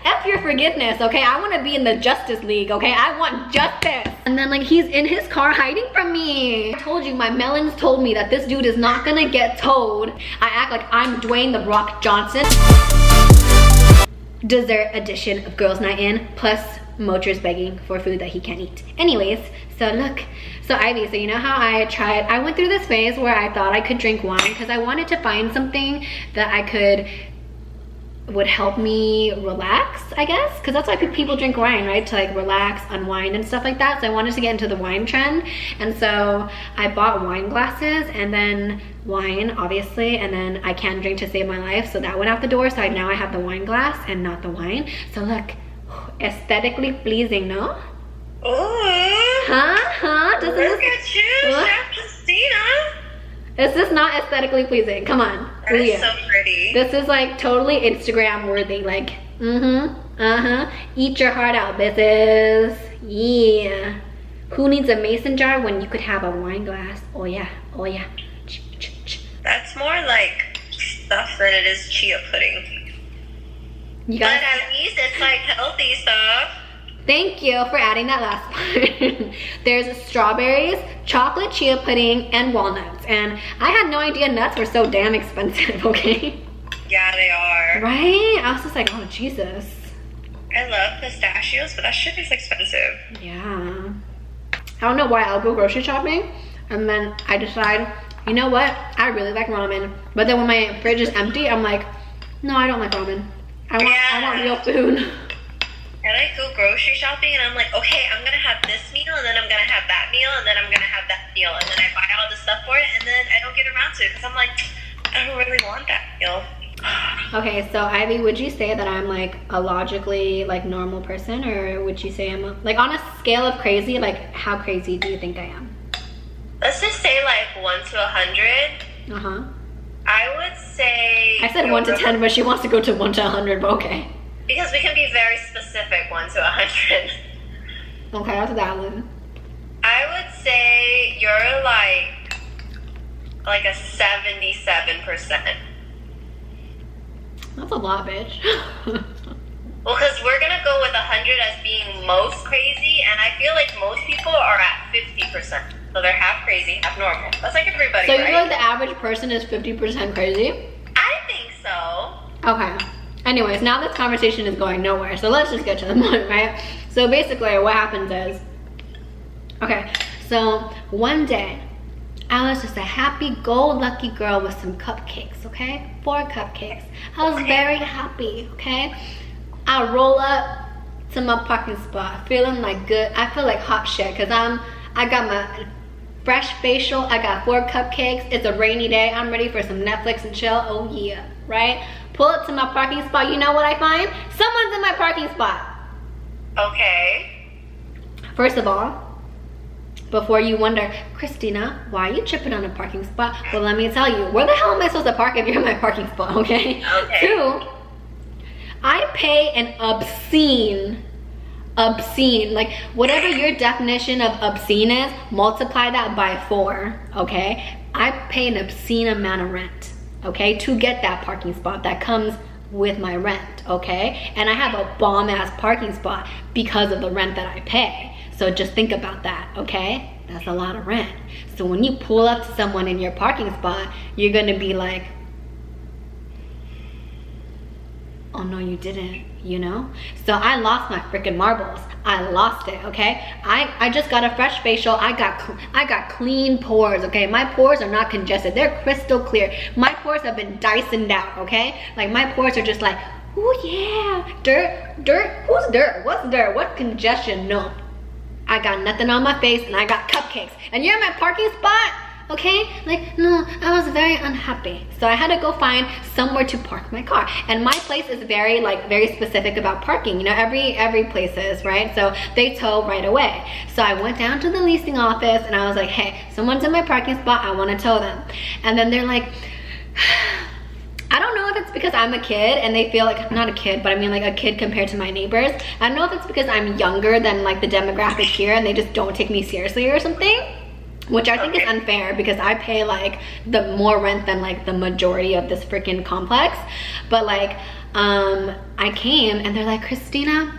F your forgiveness, okay? I want to be in the Justice League, okay? I want justice. And then like he's in his car hiding from me. I told you, my melons told me that this dude is not gonna get towed. I act like I'm Dwayne The Rock Johnson. Dessert edition of Girls Night In, plus Mocher's begging for food that he can't eat. Anyways, so look. So Ivy, so you know how I went through this phase where I thought I could drink wine because I wanted to find something that would help me relax, I guess, because that's why people drink wine, right? To like relax, unwind and stuff like that. So I wanted to get into the wine trend, and so I bought wine glasses and then wine, obviously, and then I can't drink to save my life, so that went out the door. So now I have the wine glass and not the wine. So look, aesthetically pleasing, no? Oh, Doesn't look at you, Chef Christina. Is this not aesthetically pleasing? Come on. That is so pretty. This is like totally Instagram worthy. Like, eat your heart out, bitches. Yeah. Who needs a mason jar when you could have a wine glass? Oh yeah, oh yeah. That's more like stuff than it is chia pudding. You guys, but at least it's like healthy stuff. Thank you for adding that last part. There's strawberries, chocolate chia pudding, and walnuts. And I had no idea nuts were so damn expensive, okay? Yeah, they are. Right? I was just like, oh, Jesus. I love pistachios, but that shit is expensive. Yeah. I don't know why I'll go grocery shopping, and then I decide, you know what? I really like ramen. But then when my fridge is empty, I'm like, no, I don't like ramen. I want real food. And I go grocery shopping and I'm like, okay, I'm gonna have this meal and then I'm gonna have that meal and then I'm gonna have that meal, and then I buy all the stuff for it and then I don't get around to it because I'm like, I don't really want that meal. Okay, so Ivy, would you say that I'm like a logically like normal person, or would you say I'm like on a scale of crazy, like how crazy do you think I am? Let's just say like 1 to 100. I would say, I said 1 to 10, but she wants to go to 1 to 100, but okay. Because we can be very specific, 1 to 100. Okay, that's valid. I would say you're like a 77%. That's a lot, bitch. Well, because we're gonna go with 100 as being most crazy, and I feel like most people are at 50%. So they're half crazy, half normal. That's like everybody, so right? you feel like the average person is 50% crazy? I think so. Okay. Anyways, now this conversation is going nowhere, so let's just get to the point, right? So basically what happens is, okay, so one day, I was just a happy-go-lucky girl with some cupcakes, okay? 4 cupcakes. I was very happy, okay? I roll up to my parking spot, feeling like good. I feel like hot shit, because I got my fresh facial, I got 4 cupcakes, it's a rainy day, I'm ready for some Netflix and chill, oh yeah, right? Pull up to my parking spot, you know what I find? Someone's in my parking spot. Okay. First of all, before you wonder, Christina, why are you tripping on a parking spot? Well, let me tell you, where the hell am I supposed to park if you're in my parking spot, okay? Okay. 2, I pay an obscene, like whatever your definition of obscene is, multiply that by 4, okay? I pay an obscene amount of rent, okay, to get that parking spot that comes with my rent, okay? And I have a bomb-ass parking spot because of the rent that I pay. So just think about that, okay? That's a lot of rent. So when you pull up to someone in your parking spot, you're gonna be like, oh no, you didn't, you know? So I lost my freaking marbles. I lost it, okay? I just got a fresh facial. I got clean pores, okay? My pores are not congested. They're crystal clear. My pores have been Dysoned out, okay? Like my pores are just like, oh yeah, dirt, who's dirt? What's dirt? What's congestion? No. I got nothing on my face and I got cupcakes. And you're in my parking spot? Okay, like, no, I was very unhappy. So I had to go find somewhere to park my car. And my place is very specific about parking. You know, every place is, right? So they tow right away. So I went down to the leasing office and I was like, hey, someone's in my parking spot, I wanna tow them. And then they're like, I don't know if it's because I'm a kid and they feel like, not a kid, but I mean like a kid compared to my neighbors. I don't know if it's because I'm younger than like the demographic here and they just don't take me seriously or something. Which I think is unfair because I pay like the more rent than like the majority of this freaking complex. But like, I came and they're like, Christina,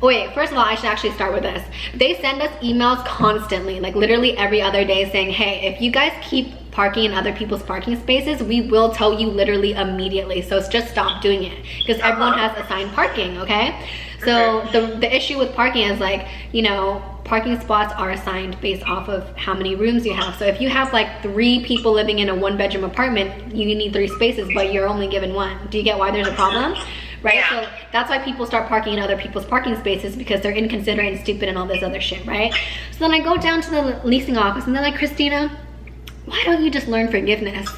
wait, first of all, I should actually start with this. They send us emails constantly, like literally every other day saying, hey, if you guys keep parking in other people's parking spaces, we will tow you literally immediately. So it's just stop doing it, because everyone has assigned parking, okay? So the issue with parking is like, you know, parking spots are assigned based off of how many rooms you have. So if you have like 3 people living in a 1-bedroom apartment, you need 3 spaces, but you're only given 1. Do you get why there's a problem? Right? Yeah. So that's why people start parking in other people's parking spaces, because they're inconsiderate and stupid and all this other shit, right? So then I go down to the leasing office and they're like, Christina, why don't you just learn forgiveness?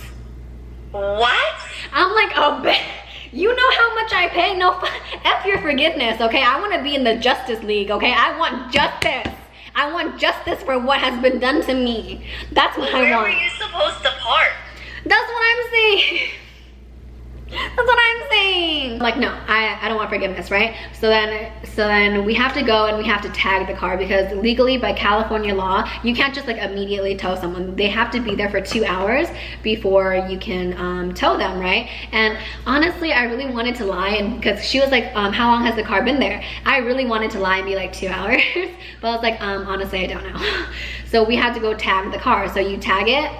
What? I'm like, oh, you know how much I pay? No, F your forgiveness, okay? I want to be in the Justice League, okay? I want justice. I want justice for what has been done to me. That's what I want. Where were you supposed to park? That's what I'm saying. That's what I'm saying. Like, no, I don't want forgiveness, right? So then we have to go and we have to tag the car, because legally by California law, you can't just like immediately tow someone. They have to be there for 2 hours before you can tow them, right? And honestly, I really wanted to lie, and because she was like, how long has the car been there? I really wanted to lie and be like 2 hours, but I was like, honestly, I don't know. So we had to go tag the car. So you tag it,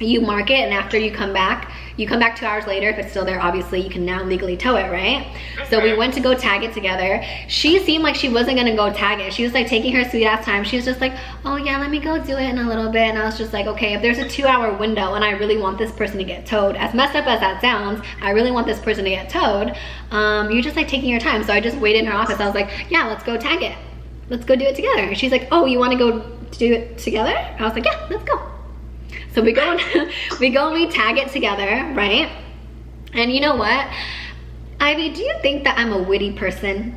you mark it, and after you come back 2 hours later, if it's still there, obviously you can now legally tow it, right? So we went to go tag it together. She seemed like she wasn't gonna go tag it. She was like taking her sweet ass time. She was just like, oh yeah, let me go do it in a little bit. And I was just like, okay, if there's a 2-hour window and I really want this person to get towed, as messed up as that sounds, I really want this person to get towed, you're just like taking your time. So I just waited in her office. I was like, yeah, let's go tag it. Let's go do it together. And she's like, oh, you wanna go do it together? I was like, yeah, let's go. So we go and we tag it together, right? And you know what? Ivy, do you think that I'm a witty person?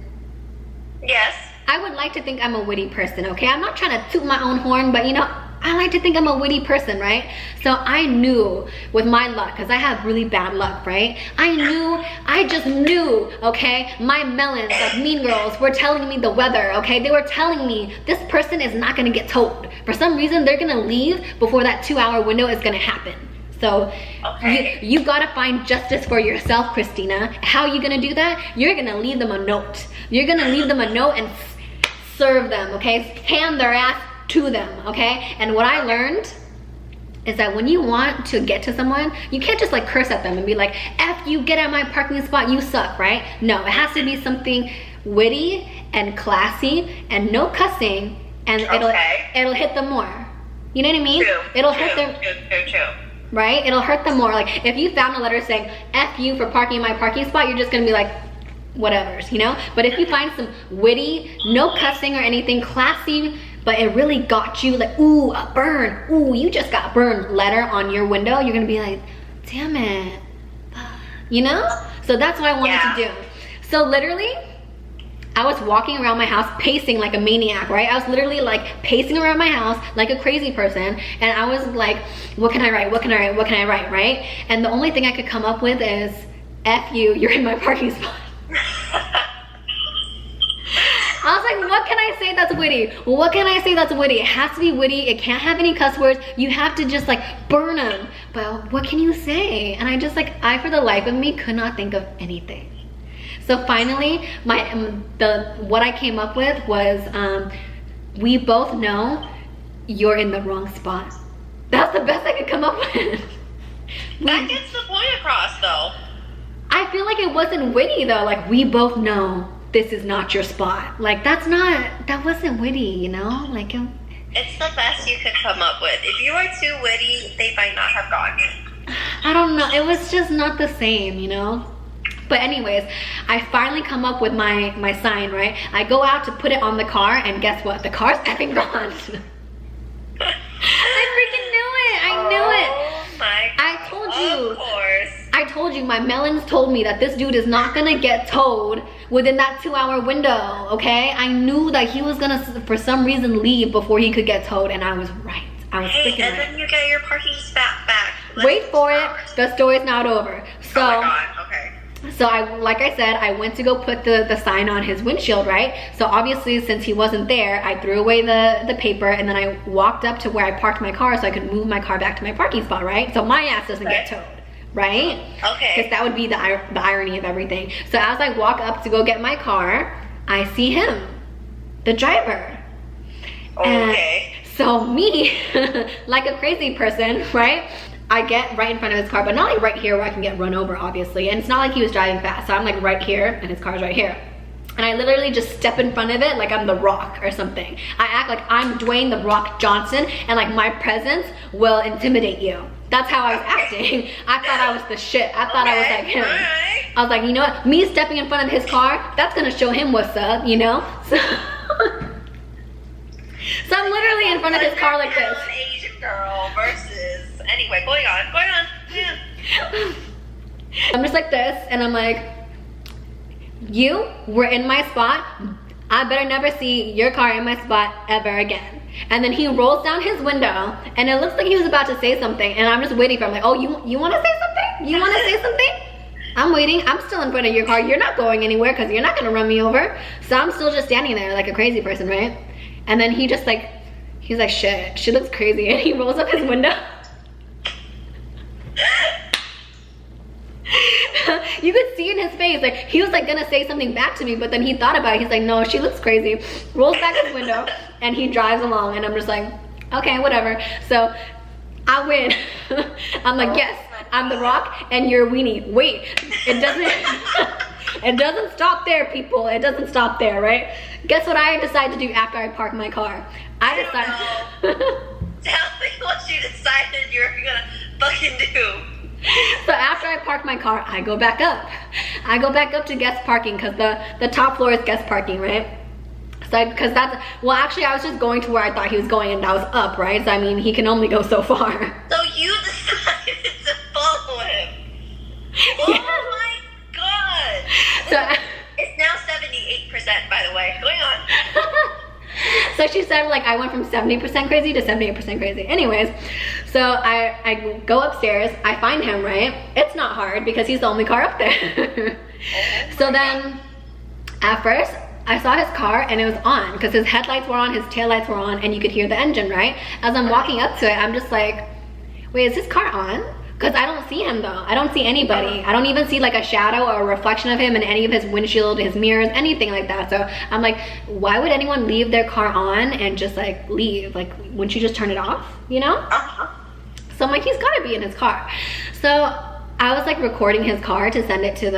Yes. I would like to think I'm a witty person, okay? I'm not trying to toot my own horn, but you know, I like to think I'm a witty person, right? So I knew with my luck, because I have really bad luck, right? I just knew, okay? My melons, like Mean Girls, were telling me the weather, okay? They were telling me this person is not gonna get towed. For some reason, they're gonna leave before that 2-hour window is gonna happen. So you gotta find justice for yourself, Christina. How are you gonna do that? You're gonna leave them a note. You're gonna leave them a note and serve them, okay? Hand their ass to them, okay? And what I learned is that when you want to get to someone, you can't just like curse at them and be like, F you, get at my parking spot, you suck, right? No, it has to be something witty and classy and no cussing, and it'll hit them more. You know what I mean? It'll hurt them. Right? It'll hurt them more. Like if you found a letter saying F you for parking in my parking spot, you're just gonna be like, whatevers, you know? But if you find some witty, no cussing or anything, classy, but it really got you, like, ooh, a burn, ooh, you just got burned letter on your window, you're gonna be like, damn it, you know? So that's what I wanted to do. So literally, I was walking around my house pacing like a maniac, right? I was literally like pacing around my house like a crazy person, and I was like, what can I write, what can I write, what can I write, right? And the only thing I could come up with is, F you, you're in my parking spot. I was like, what can I say that's witty? What can I say that's witty? It has to be witty. It can't have any cuss words. You have to just like burn them. But what can you say? And I just like, for the life of me could not think of anything. So finally, what I came up with was, we both know you're in the wrong spot. That's the best I could come up with. That gets the point across though. I feel like it wasn't witty though. Like, we both know this is not your spot. Like, that wasn't witty, you know? Like, it's the best you could come up with. If you were too witty, they might not have gotten it. I don't know. It was just not the same, you know? But anyways, I finally come up with my sign, right? I go out to put it on the car, and guess what? The car's effing gone. I freaking knew it. I knew it. Oh my God. I told you. Of course. I told you, my melons told me that this dude is not gonna get towed within that 2-hour window, okay? I knew that he was gonna, for some reason, leave before he could get towed, and I was right. I was freaking right. And then you get your parking spot back. Wait for it. The story's not over. So, oh my God, okay. So like I said, I went to go put the sign on his windshield, right? So obviously, since he wasn't there, I threw away the paper, and then I walked up to where I parked my car so I could move my car back to my parking spot, right? So my ass doesn't get towed, right? Okay. Because that would be the irony of everything. So as I walk up to go get my car, I see him, the driver. Okay. And so me, like a crazy person, right? I get right in front of his car, but not like right here where I can get run over, obviously. And it's not like he was driving fast. So I'm like right here and his car's right here. And I literally just step in front of it like I'm The Rock or something. I act like I'm Dwayne The Rock Johnson and like my presence will intimidate you. That's how I was acting. I thought I was the shit. I thought I was like him. I was like, you know what? Me stepping in front of his car, that's gonna show him what's up, you know? So, so I'm literally in front of his car like this. Asian girl versus, anyway, going on. Yeah. I'm just like this, and I'm like, you were in my spot. I better never see your car in my spot ever again. And then he rolls down his window, and it looks like he was about to say something, and I'm just waiting for him, like, oh, you want to say something? You want to say something? I'm waiting. I'm still in front of your car. You're not going anywhere because you're not going to run me over. So I'm still just standing there like a crazy person, right? And then he just like, he's like, shit, she looks crazy. And he rolls up his window. You could see in his face, like he was like gonna say something back to me, but then he thought about it. He's like, no, she looks crazy. Rolls back his window and he drives along, and I'm just like, okay, whatever. So I win. I'm like, yes, I'm The Rock and you're a weenie. Wait, it doesn't stop there, people. It doesn't stop there, right? Guess what I decide to do after I park my car? I decided. Tell me what you decided you were gonna fucking do. So after I park my car, I go back up. I go back up to guest parking because the top floor is guest parking, right? So, because that's, well, actually I was just going to where I thought he was going, and that was up, right? So I mean, he can only go so far. So you decided to follow him. Yeah. Oh my god. So It's now 78%, by the way. Going on. So she said, like, I went from 70% crazy to 78% crazy. Anyways, so I go upstairs, I find him, right? It's not hard because he's the only car up there. So then at first I saw his car and it was on because his headlights were on, his taillights were on, and you could hear the engine, right? As I'm walking up to it, I'm just like, wait, is his car on? Because I don't see him though. I don't see anybody. I don't even see like a shadow or a reflection of him in any of his windshield, his mirrors, anything like that. So I'm like, why would anyone leave their car on and just like leave? Like, wouldn't you just turn it off, you know? So I'm like, he's gotta be in his car. So I was like recording his car to send it to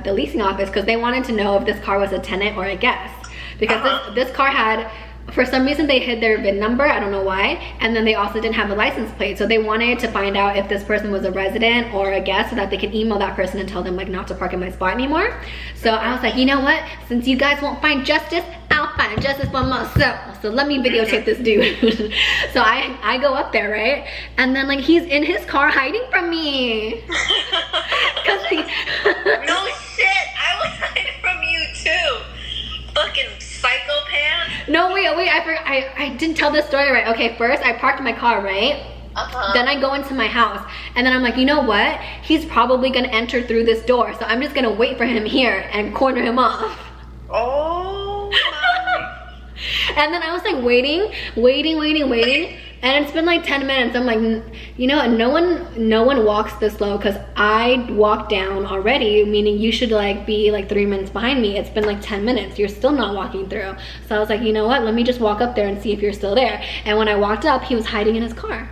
the leasing office because they wanted to know if this car was a tenant or a guest. Because this car had, for some reason they hid their VIN number, I don't know why, and then they also didn't have the license plate. So they wanted to find out if this person was a resident or a guest so that they could email that person and tell them like not to park in my spot anymore. So I was like, you know what? Since you guys won't find justice, I'll find justice for myself. So let me videotape this dude. So I go up there, right? And then like he's in his car hiding from me. No shit, I was hiding from you too. Fucking psychopath. No, wait, I forgot. I didn't tell this story right. Okay, first I parked my car, right? Then I go into my house, and then I'm like, you know what? He's probably gonna enter through this door, so I'm just gonna wait for him here and corner him off. Oh my. And then I was like waiting, and it's been like 10 minutes. I'm like, you know, no one walks this slow because I walked down already, meaning you should like be like 3 minutes behind me. It's been like 10 minutes. You're still not walking through. So I was like, you know what? Let me just walk up there and see if you're still there. And when I walked up, he was hiding in his car.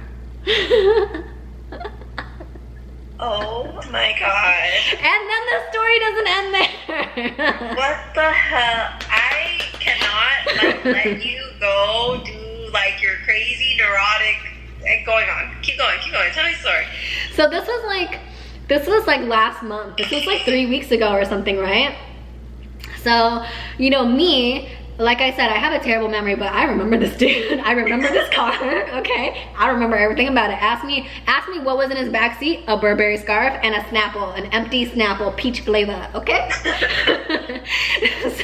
Oh my god. And then the story doesn't end there. What the hell? I cannot like let you go do like your crazy neurotic going on. Keep going. Tell me the story. So this was like last month. This was like 3 weeks ago or something, right? So, you know me, like I said, I have a terrible memory, but I remember this dude. I remember this car, okay? I remember everything about it. Ask me what was in his backseat: a Burberry scarf and a Snapple, an empty Snapple, peach flavor, okay?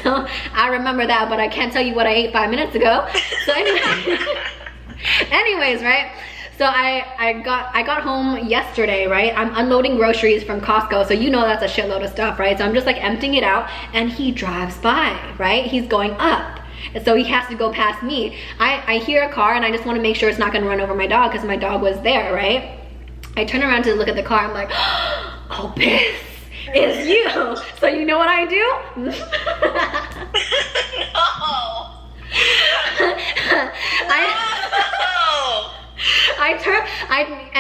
So I remember that, but I can't tell you what I ate 5 minutes ago. So anyways, right? So I got home yesterday, right? I'm unloading groceries from Costco, so you know that's a shitload of stuff, right? So I'm just like emptying it out, and he drives by, right? He's going up, and so he has to go past me. I hear a car, and I just want to make sure it's not gonna run over my dog because my dog was there, right? I turn around to look at the car. I'm like, oh, this is you. So you know what I do? No.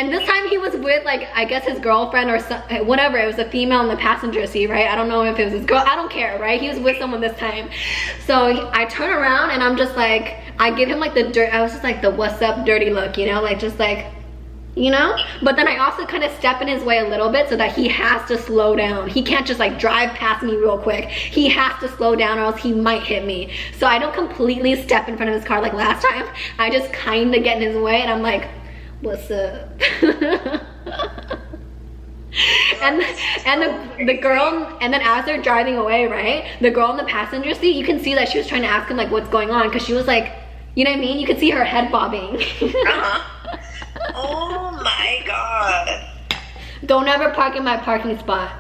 And this time he was with, like, I guess his girlfriend or whatever. It was a female in the passenger seat, right? I don't know if it was his girl. I don't care, right? He was with someone this time. So I turn around and I'm just like, I give him like the dirt. I was just like the what's up dirty look, you know, like just like, you know? But then I also kind of step in his way a little bit so that he has to slow down. He can't just like drive past me real quick. He has to slow down or else he might hit me. So I don't completely step in front of his car like last time. I just kind of get in his way and I'm like, what's up? and the girl, and then as they're driving away, right? The girl in the passenger seat, you can see that she was trying to ask him like what's going on because she was like, you know what I mean? You could see her head bobbing. Oh my god. Don't ever park in my parking spot.